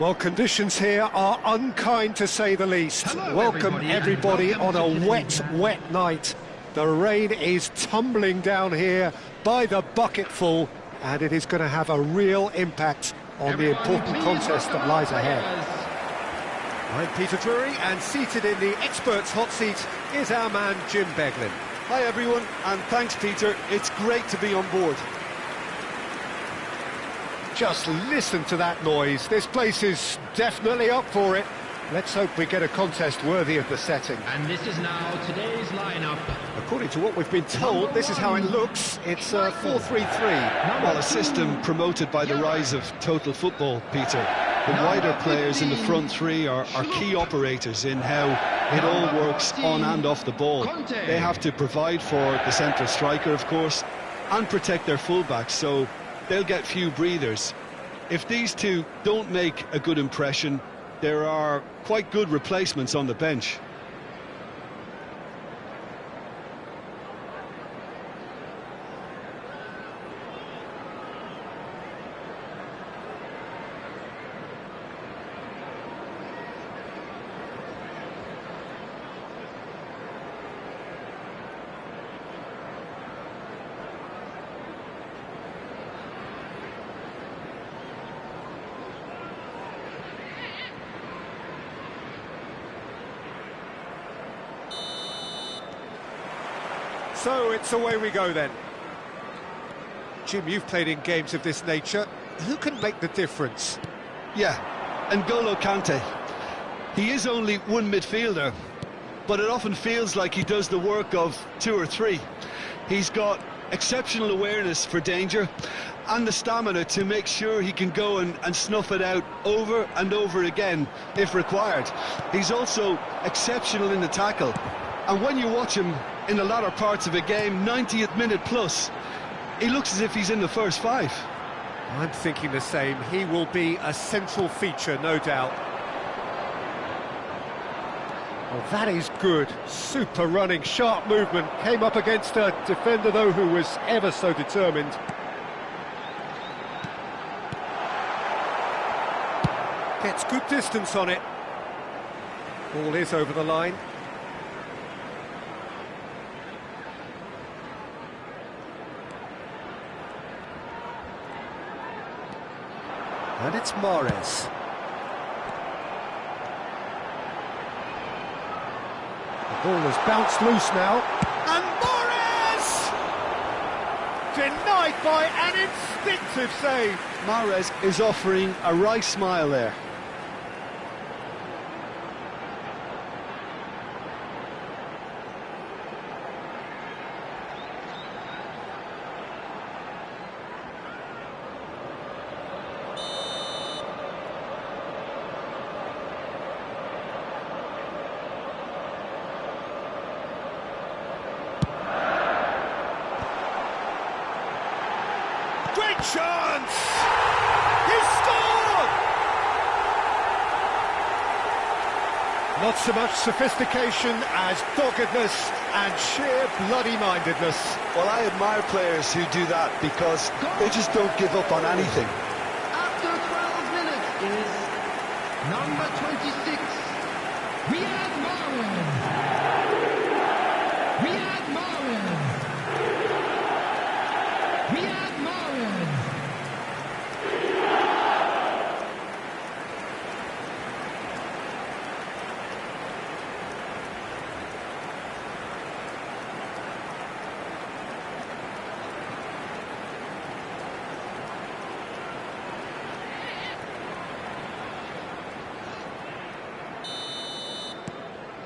Well, conditions here are unkind to say the least. Hello, Welcome everybody on a to wet night. The rain is tumbling down here by the bucketful, and it is going to have a real impact on the important contest that lies ahead. I'm Peter Drury, and seated in the experts' hot seat is our man Jim Beglin. Hi everyone, and thanks Peter, it's great to be on board. Just listen to that noise. This place is definitely up for it. Let's hope we get a contest worthy of the setting. And this is now today's lineup. According to what we've been told, this is how it looks. It's 4-3-3. Well, a system promoted by the rise of total football, Peter. The wider players in the front three are key operators in how it all works on and off the ball. They have to provide for the central striker, of course, and protect their fullbacks, so they'll get few breathers. If these two don't make a good impression, there are quite good replacements on the bench. So it's away we go then. Jim, you've played in games of this nature. Who can make the difference? Yeah, N'Golo Kante. He is only one midfielder, but it often feels like he does the work of two or three. He's got exceptional awareness for danger and the stamina to make sure he can go and snuff it out over and over again if required. He's also exceptional in the tackle, and when you watch him in the latter parts of a game, 90th minute plus, he looks as if he's in the first five. I'm thinking the same. He will be a central feature, no doubt. Well, that is good. Super running, sharp movement. Came up against a defender, though, who was ever so determined. Gets good distance on it. Ball is over the line. And it's Mahrez. The ball has bounced loose now. And Mahrez! Denied by an instinctive save. Mahrez is offering a wry smile there. Great chance! He scored! Not so much sophistication as doggedness and sheer bloody-mindedness. Well, I admire players who do that because they just don't give up on anything. After 12 minutes is number 26, Riyad Mahrez. Riyad Mahrez. Riyad Mahrez.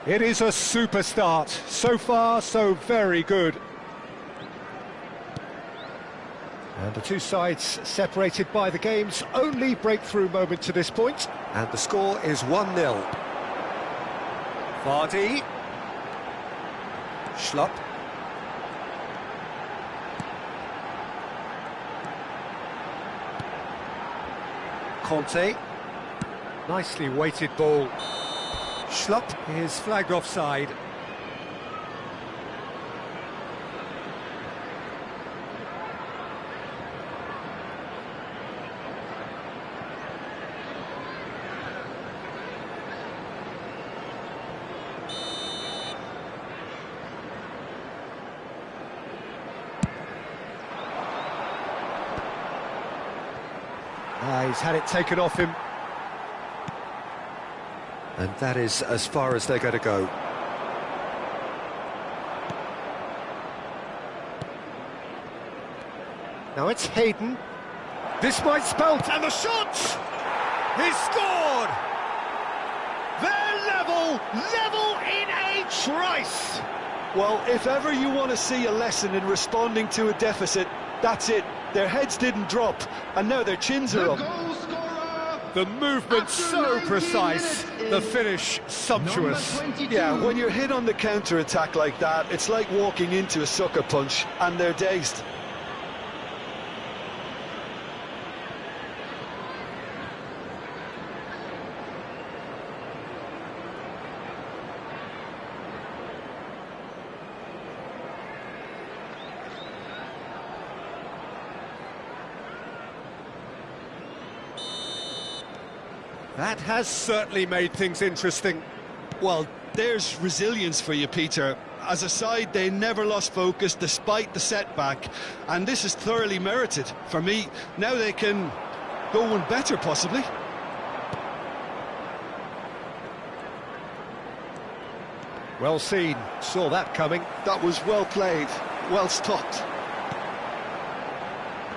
It is a super start. So far, so very good. And the two sides separated by the game's only breakthrough moment to this point. And the score is 1-0. Vardy. Schlupp. Conte. Nicely weighted ball. Schlupp is flagged offside. He's had it taken off him. And that is as far as they're going to go. Now it's Hayden. This might spell... And the shot! He's scored! They're level in a trice! Well, if ever you want to see a lesson in responding to a deficit, that's it. Their heads didn't drop, and now their chins are up. Goal scorer. The movement so precise, the finish sumptuous. Yeah, when you're hit on the counter-attack like that, it's like walking into a sucker punch, and they're dazed. That has certainly made things interesting. Well, there's resilience for you, Peter. As a side, they never lost focus despite the setback, and this is thoroughly merited. For me, now they can go one better, possibly. Well seen, saw that coming. That was well played, well stopped.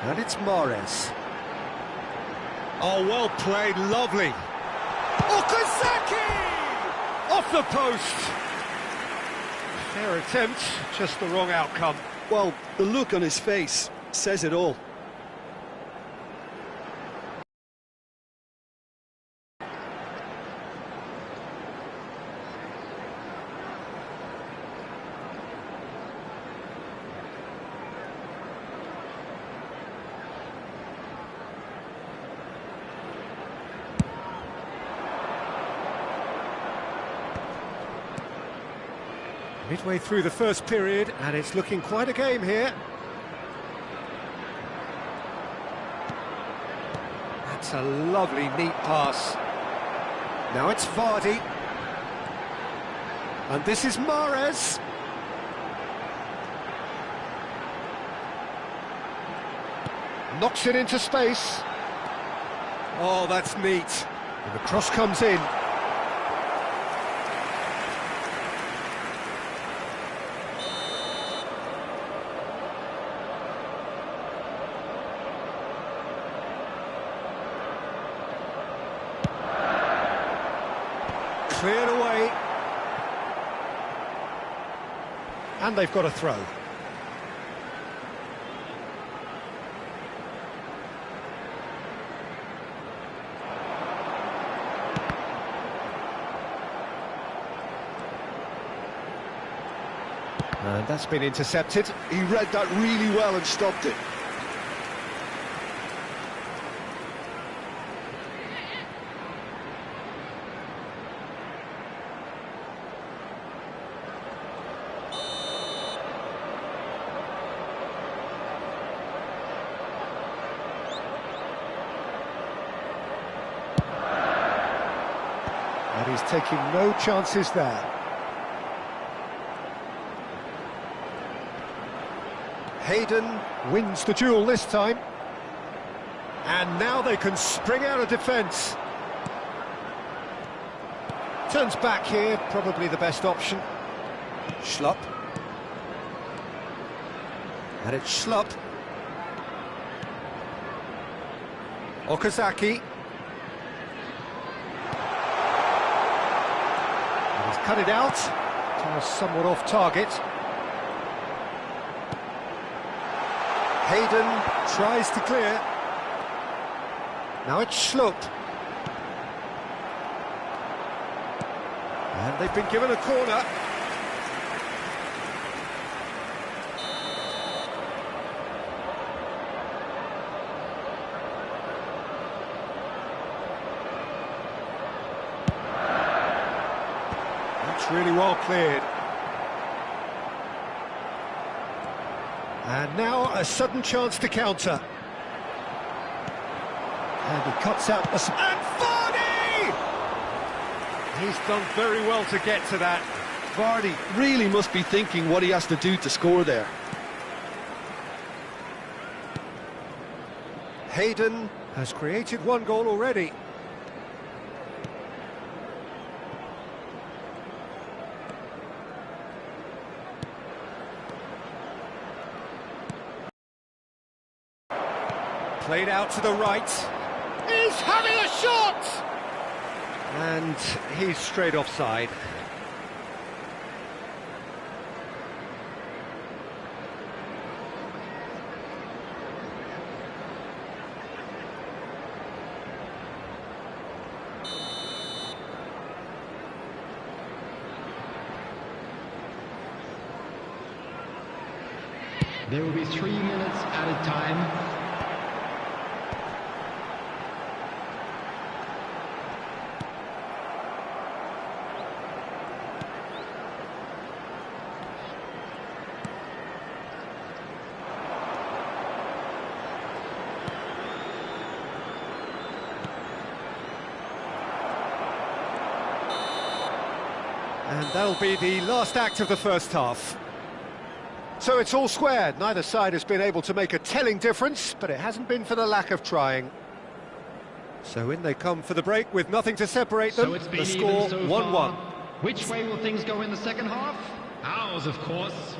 And it's Mahrez. Oh, well played, lovely. Okazaki! Off the post. Fair attempt, just the wrong outcome. Well, the look on his face says it all. Midway through the first period, and it's looking quite a game here. That's a lovely, neat pass. Now it's Vardy. And this is Mahrez. Knocks it into space. Oh, that's neat. And the cross comes in. Cleared away. And they've got a throw. And that's been intercepted. He read that really well and stopped it. And he's taking no chances there. Hayden wins the duel this time. And now they can spring out of defence. Turns back here, probably the best option. Schlupp. And it's Schlupp. Okazaki. And he's cut it out. Somewhat off target. Hayden tries to clear. Now it's Schlupp. And they've been given a corner. That's really well cleared. And now a sudden chance to counter. And he cuts out the... And Vardy! He's done very well to get to that. Vardy really must be thinking what he has to do to score there. Hayden Has created one goal already. Played out to the right. He's having a shot! And he's straight offside. There will be 3 minutes added time. And that'll be the last act of the first half. So it's all squared. Neither side has been able to make a telling difference, but it hasn't been for the lack of trying. So in they come for the break with nothing to separate them. So it's been The score 1-1. Which way will things go in the second half? Ours, of course.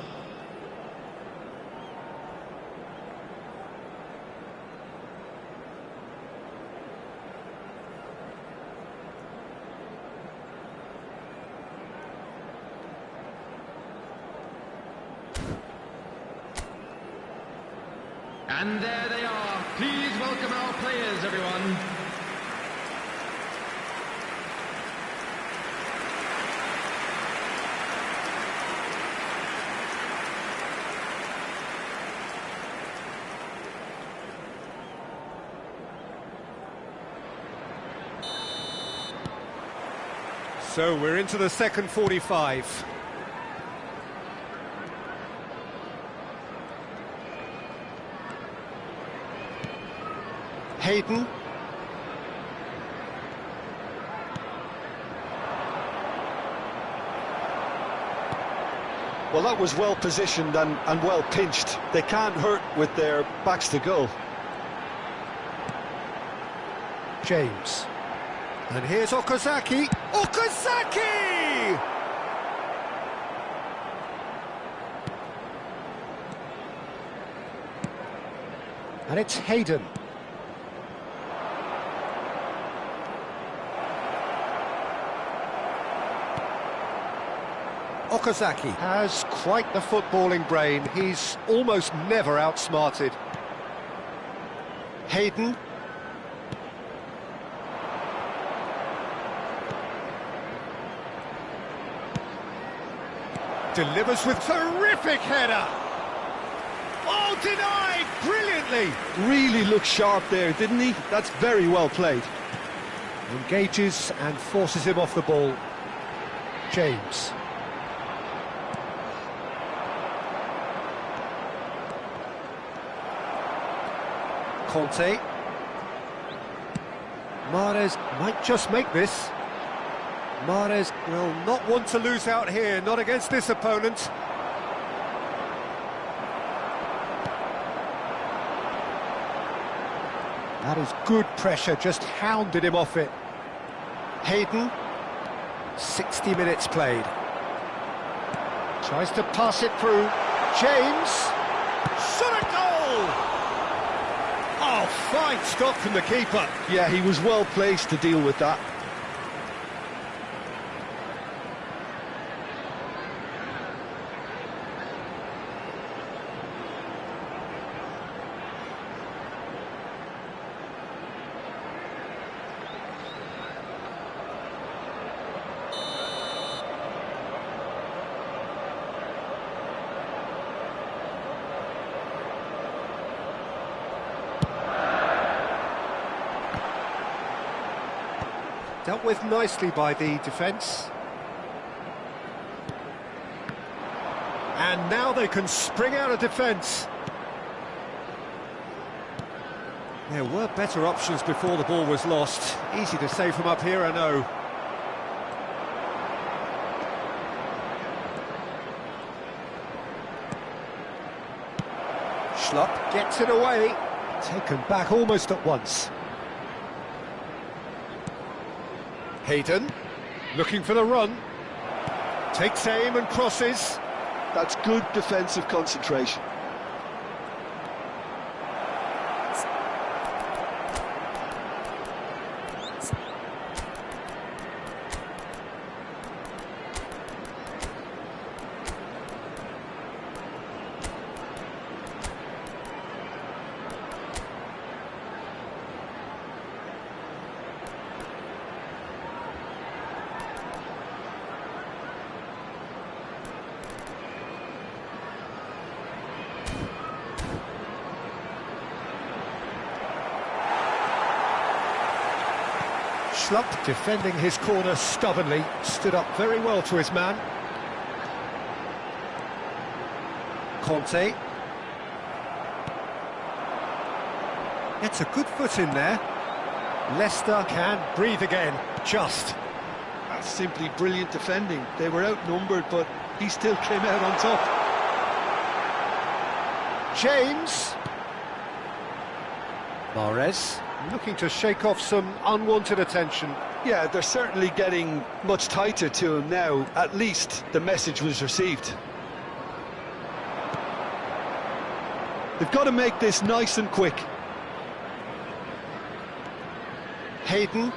And there they are. Please welcome our players, everyone. So we're into the second 45. Hayden. Well, that was well positioned and well pinched. They can't hurt with their backs to goal. James. And here's Okazaki. Okazaki! And it's Hayden. Okazaki has quite the footballing brain. He's almost never outsmarted. Hayden. Delivers with terrific header. Oh, denied brilliantly. Really looked sharp there, didn't he? That's very well played. Engages and forces him off the ball. James. Conte. Mahrez might just make this. Mahrez will not want to lose out here, not against this opponent. That is good pressure, just hounded him off it. Hayden, 60 minutes played. Tries to pass it through. James, shot a goal! Oh, fine stop from the keeper. Yeah, he was well placed to deal with that. Dealt with nicely by the defence. And now they can spring out of defence. There were better options before the ball was lost. Easy to say from up here, I know. Schlupp gets it away. Taken back almost at once. Hayden, looking for the run. Takes aim and crosses. That's good defensive concentration. Schlupp defending his corner stubbornly, stood up very well to his man. Conte. It's a good foot in there. Leicester can breathe again, just. That's simply brilliant defending. They were outnumbered, but he still came out on top. James. Mahrez. Looking to shake off some unwanted attention. Yeah, they're certainly getting much tighter to him now. At least the message was received. They've got to make this nice and quick. Hayden.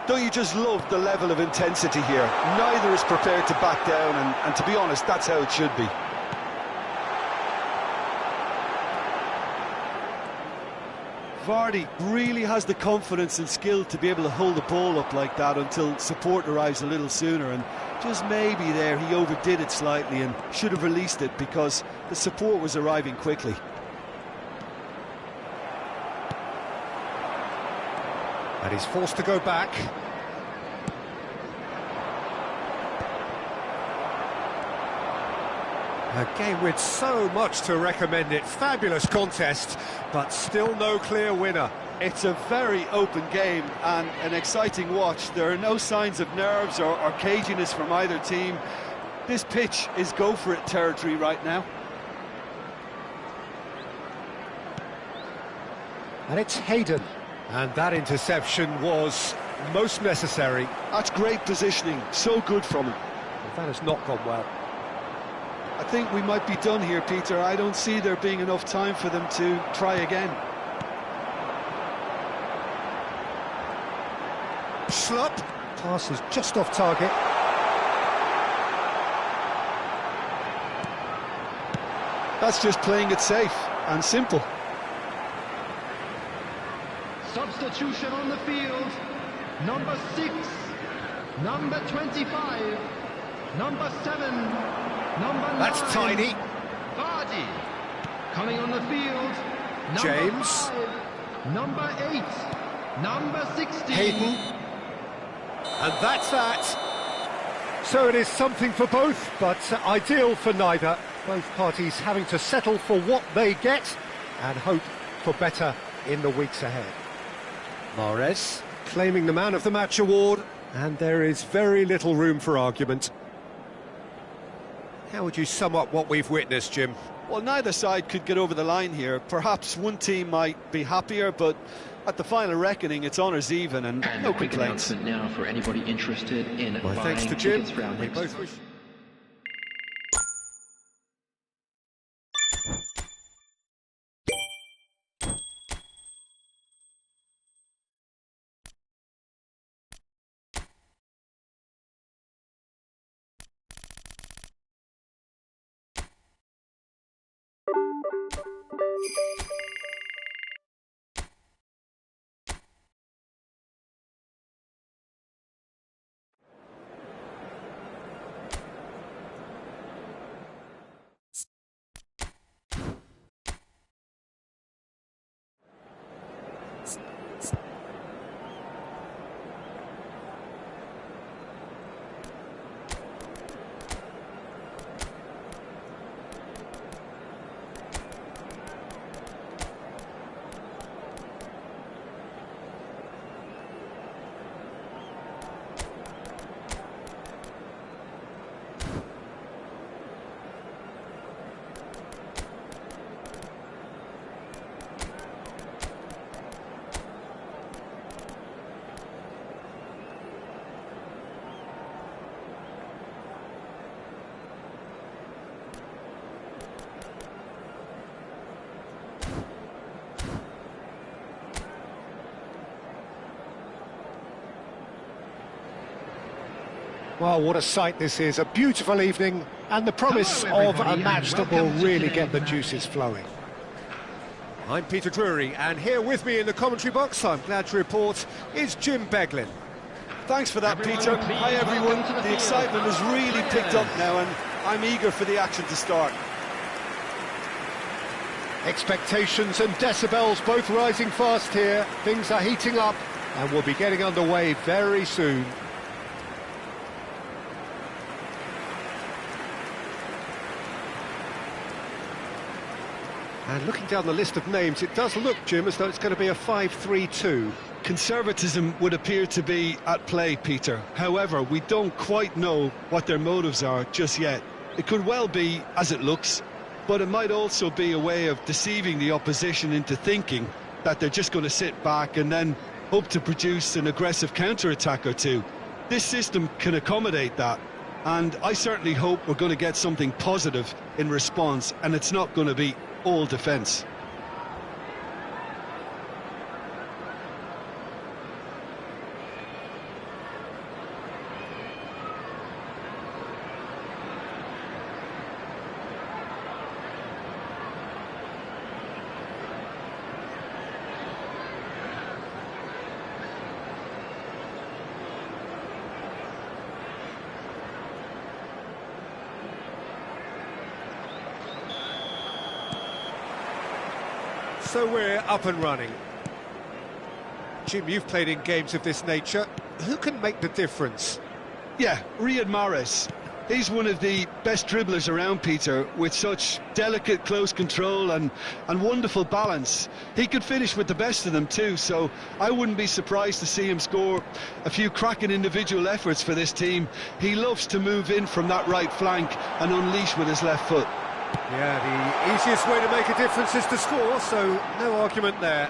Don't you just love the level of intensity here? Neither is prepared to back down, and to be honest, that's how it should be. Vardy really has the confidence and skill to be able to hold the ball up like that until support arrives a little sooner, and just maybe there he overdid it slightly and should have released it because the support was arriving quickly. And he's forced to go back. A game with so much to recommend it. Fabulous contest, but still no clear winner. It's a very open game and an exciting watch. There are no signs of nerves or caginess from either team. This pitch is go-for-it territory right now. And it's Hayden. And that interception was most necessary. That's great positioning, so good from him. Well, that has not gone well. I think we might be done here, Peter. I don't see there being enough time for them to try again. Schlupp. Pass is just off target. That's just playing it safe and simple. Substitution on the field. Number 6, number 25, number 7, number 9. That's tiny. Vardy. Coming on the field. Number James. 5, number 8, number 16. Hayden. And that's that. So it is something for both, but ideal for neither. Both parties having to settle for what they get and hope for better in the weeks ahead. Mahrez claiming the Man of the Match award, and there is very little room for argument. How would you sum up what we've witnessed, Jim? Well, neither side could get over the line here. Perhaps one team might be happier, but at the final reckoning, it's honours even and no complaints. Now for anybody interested in My thanks to Jim. We both wish... Well, what a sight this is. A beautiful evening and the promise of a match that will really get the juices flowing. I'm Peter Drury, and here with me in the commentary box, I'm glad to report, is Jim Beglin. Thanks for that, Peter. Hi, everyone. The excitement has really picked up now, and I'm eager for the action to start. Expectations and decibels both rising fast here. Things are heating up, and we'll be getting underway very soon. And looking down the list of names, it does look, Jim, as though it's going to be a 5-3-2. Conservatism would appear to be at play, Peter. However, we don't quite know what their motives are just yet. It could well be as it looks, but it might also be a way of deceiving the opposition into thinking that they're just going to sit back and then hope to produce an aggressive counter-attack or two. This system can accommodate that, and I certainly hope we're going to get something positive in response, and it's not going to be all defence. So we're up and running. Jim, you've played in games of this nature. Who can make the difference? Yeah, Riyad Mahrez. He's one of the best dribblers around, Peter, with such delicate, close control and wonderful balance. He could finish with the best of them too, so I wouldn't be surprised to see him score a few cracking individual efforts for this team. He loves to move in from that right flank and unleash with his left foot. Yeah, the easiest way to make a difference is to score, so no argument there.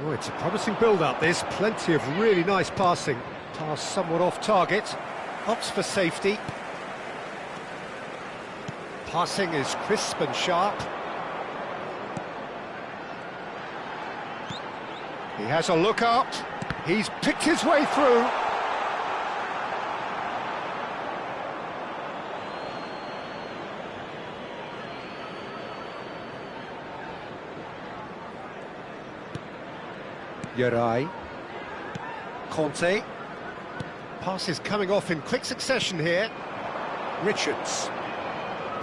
Oh, it's a promising build-up, this. Plenty of really nice passing. Pass somewhat off target. Opts for safety. Passing is crisp and sharp. He has a look up. He's picked his way through. Yarai. Conte. Pass is coming off in quick succession here. Richards.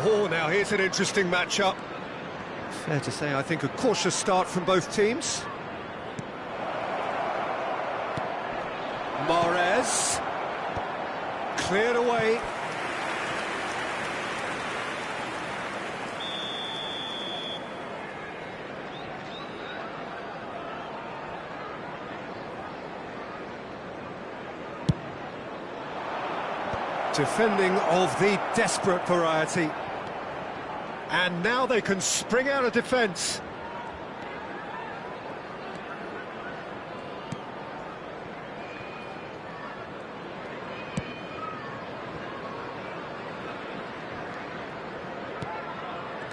Oh, now here's an interesting matchup. Fair to say, I think a cautious start from both teams. Mahrez, cleared away. Defending of the desperate variety. And now they can spring out of defence.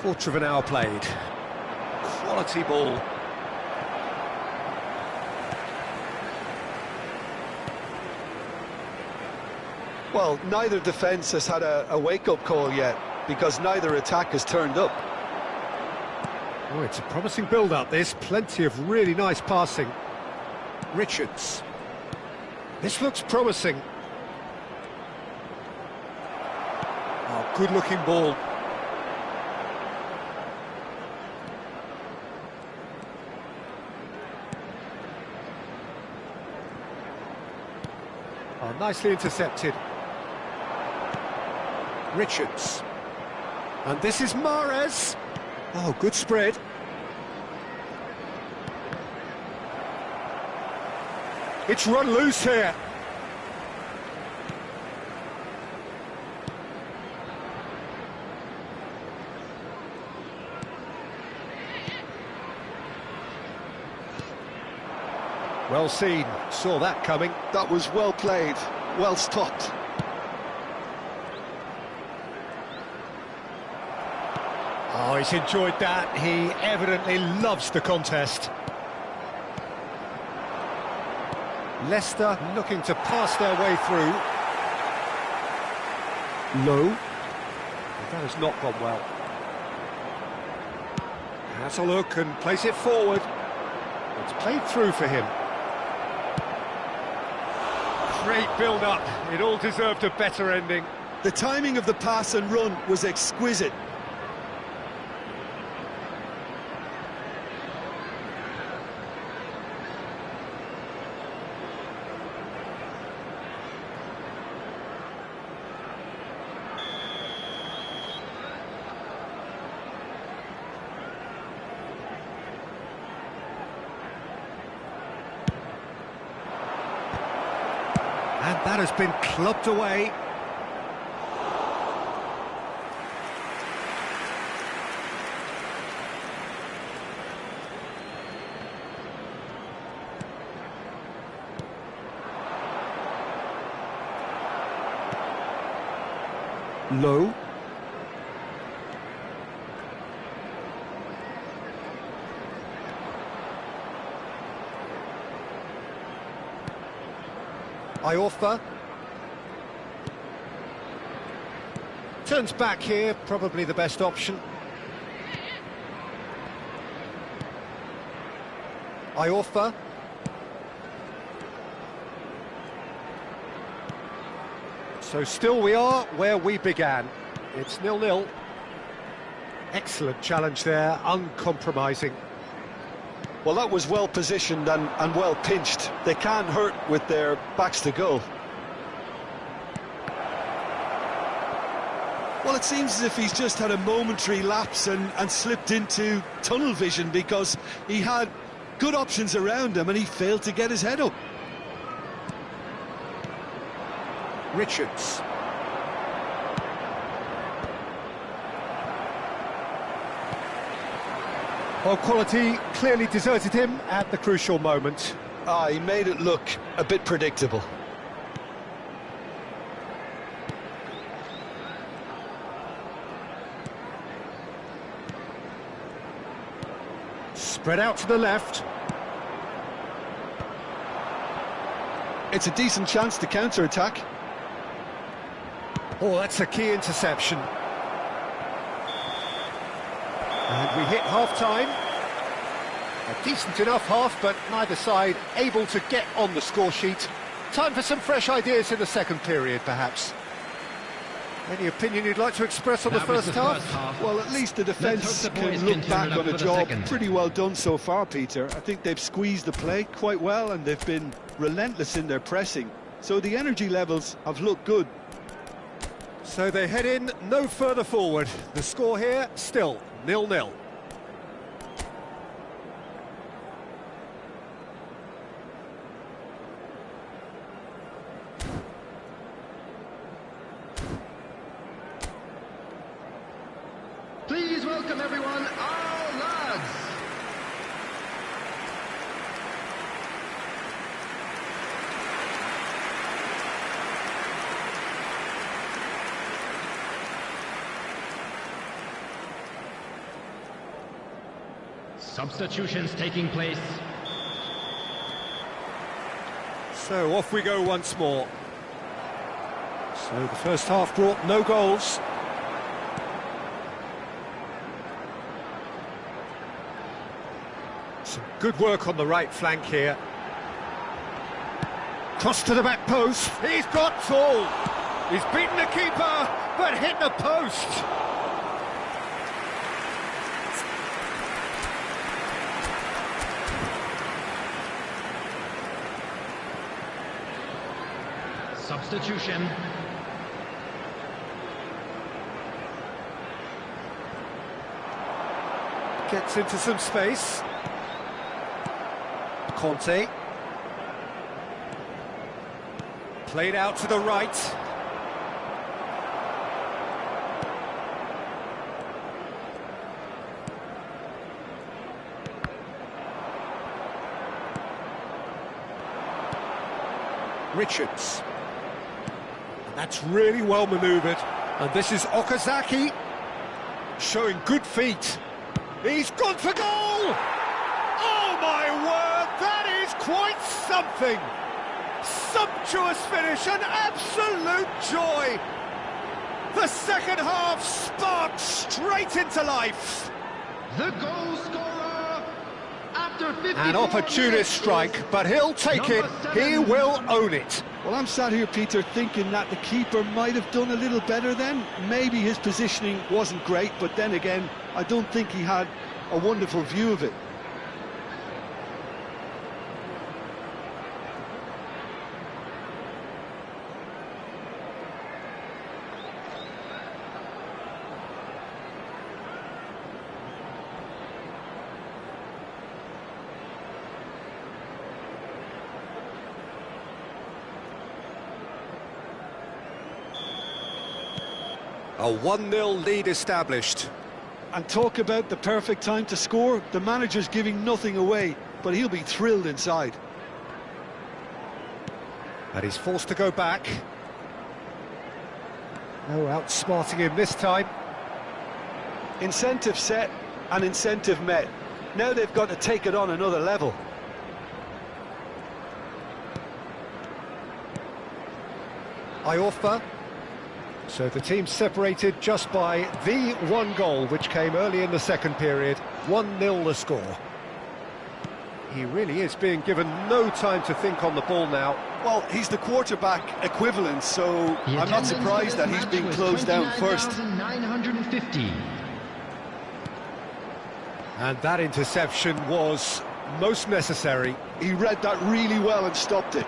Quarter of an hour played. Quality ball. Well, neither defence has had a wake-up call yet, because neither attack has turned up. Oh, it's a promising build-up, this. Plenty of really nice passing. Richards. This looks promising. Oh, good-looking ball. Oh, nicely intercepted. Richards. And this is Mahrez. Oh, good spread. It's run loose here. Well seen, saw that coming. That was well played, well stopped. Oh, he's enjoyed that. He evidently loves the contest. Leicester looking to pass their way through. Low. That has not gone well. Has a look and plays it forward. It's played through for him. Great build-up. It all deserved a better ending. The timing of the pass and run was exquisite. And that has been clubbed away. Low. Iorfa. Turns back here, probably the best option. Iorfa. So still we are where we began. It's 0-0. Excellent challenge there, uncompromising. Well, that was well positioned and well pinched. They can't hurt with their backs to goal. Well, it seems as if he's just had a momentary lapse and slipped into tunnel vision, because he had good options around him and he failed to get his head up. Richards. Well, quality clearly deserted him at the crucial moment. He made it look a bit predictable. Spread out to the left. It's a decent chance to counter-attack. Oh, that's a key interception. And we hit half-time. A decent enough half, but neither side able to get on the score sheet. Time for some fresh ideas in the second period, perhaps. Any opinion you'd like to express on the first half? Well, at least the defence can look back on a job pretty well done so far, Peter. I think they've squeezed the play quite well and they've been relentless in their pressing. So the energy levels have looked good. So they head in no further forward. The score here, still 0-0. Please welcome everyone, our lads. Substitutions taking place. So off we go once more. So the first half brought no goals. Some good work on the right flank here. Cross to the back post. He's got tall. He's beaten the keeper, but hit the post. Substitution. Gets into some space. Conte. Played out to the right. Richards. And that's really well manoeuvred. And this is Okazaki. showing good feet. He's gone for goal! Oh my word, that is quite something! Sumptuous finish, an absolute joy! The second half sparked straight into life. The goal scorer after 54 An opportunist strike, but he'll take it, he will own it. Well, I'm sat here, Peter, thinking that the keeper might have done a little better then. Maybe his positioning wasn't great, but then again, I don't think he had a wonderful view of it. A 1-0 lead established. And talk about the perfect time to score. The manager's giving nothing away, but he'll be thrilled inside. And he's forced to go back. No outsmarting him this time. Incentive set and incentive met. Now they've got to take it on another level. Iorfa. So the team separated just by the one goal, which came early in the second period. 1-0 the score. He really is being given no time to think on the ball now. Well, he's the quarterback equivalent, so The I'm not attendance surprised for that this he's match being was closed down first. 29,950. And that interception was most necessary. He read that really well and stopped it.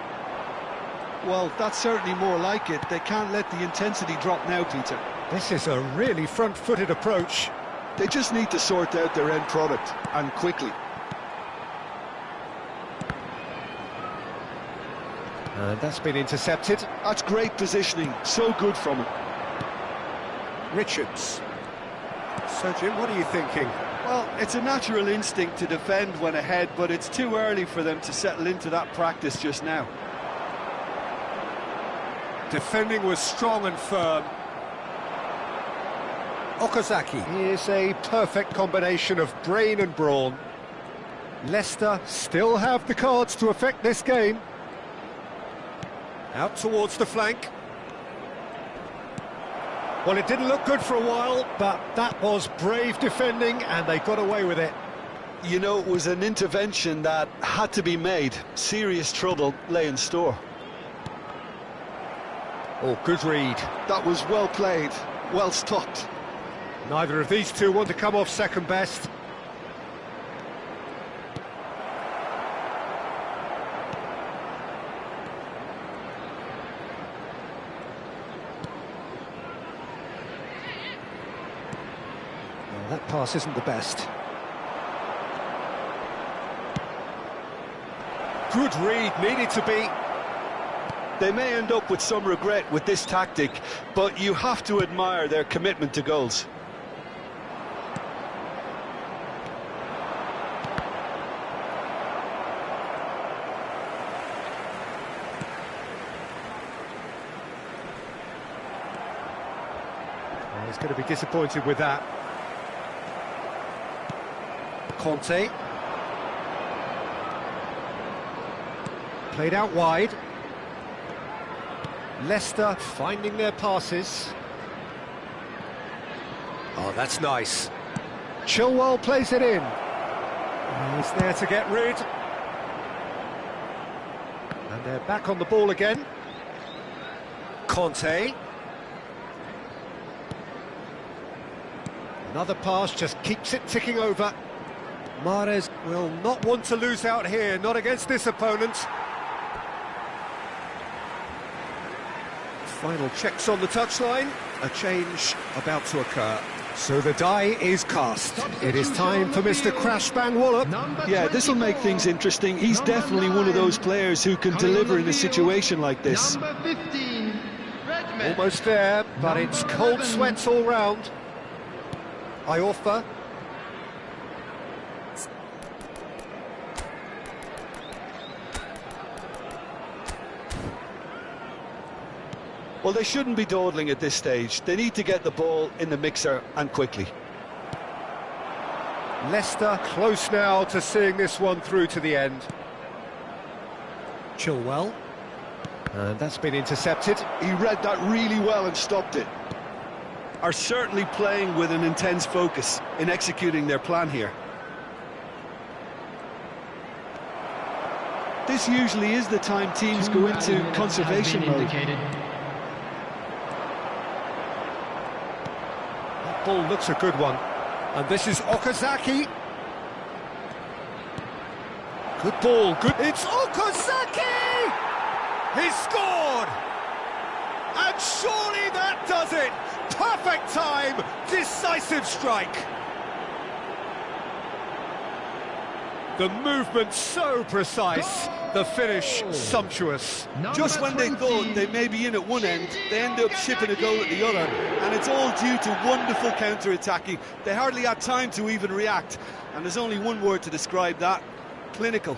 Well, that's certainly more like it. They can't let the intensity drop now, Peter. This is a really front-footed approach. They just need to sort out their end product, and quickly. And that's been intercepted. That's great positioning, so good from him. Richards. So, Jim, what are you thinking? Well, it's a natural instinct to defend when ahead, but it's too early for them to settle into that practice just now. Defending was strong and firm. Okazaki is a perfect combination of brain and brawn. Leicester still have the cards to affect this game. Out towards the flank. Well, it didn't look good for a while, but that was brave defending, and they got away with it. You know, it was an intervention that had to be made. Serious trouble lay in store. Oh, good read. That was well played, well stopped. Neither of these two want to come off second best. Well, that pass isn't the best. Good read, needed to be. They may end up with some regret with this tactic, but you have to admire their commitment to goals. Oh, he's going to be disappointed with that. Conte. Played out wide. Leicester finding their passes. Oh, that's nice. Chilwell plays it in. He's there to get rid. And they're back on the ball again. Conte. Another pass just keeps it ticking over. Mahrez will not want to lose out here, not against this opponent. Final checks on the touchline, a change about to occur. So the die is cast. It is time for Mr. Crash Bang Wallop. Yeah, this will make things interesting. He's definitely one of those players who can deliver in a situation like this. Number 15, Redmond. Almost there, but it's cold sweats all round. Iorfa. Well, they shouldn't be dawdling at this stage. They need to get the ball in the mixer and quickly. Leicester close now to seeing this one through to the end. Chilwell. And that's been intercepted. He read that really well and stopped it. Are certainly playing with an intense focus in executing their plan here. This usually is the time teams go into conservation mode. That ball looks a good one. And this is Okazaki. Good ball, good... It's Okazaki! He's scored! And surely that does it! Perfect time, decisive strike. The movement so precise, the finish sumptuous. Just when they thought they may be in at one end, they end up shipping a goal at the other, and it's all due to wonderful counter-attacking. They hardly had time to even react, and there's only one word to describe that: clinical.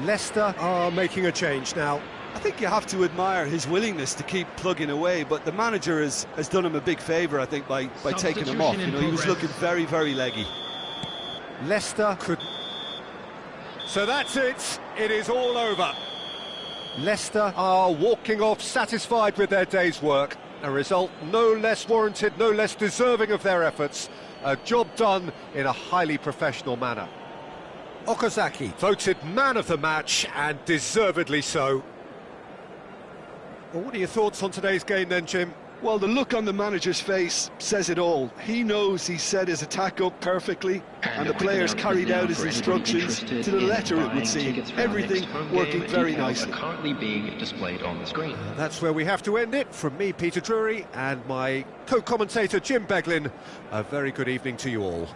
Leicester are making a change now. I think you have to admire his willingness to keep plugging away, but the manager has done him a big favour, I think, by taking him off. You know, he was looking very, very leggy. Leicester could... So that's it. It is all over. Leicester are walking off satisfied with their day's work. A result no less warranted, no less deserving of their efforts. A job done in a highly professional manner. Okazaki voted man of the match, and deservedly so. Well, what are your thoughts on today's game then, Jim? Well, the look on the manager's face says it all. He knows he set his attack up perfectly, and the players carried out his instructions to the letter, it would seem. Everything working very nicely. Currently being displayed on the screen. That's where we have to end it. From me, Peter Drury, and my co-commentator, Jim Beglin, a very good evening to you all.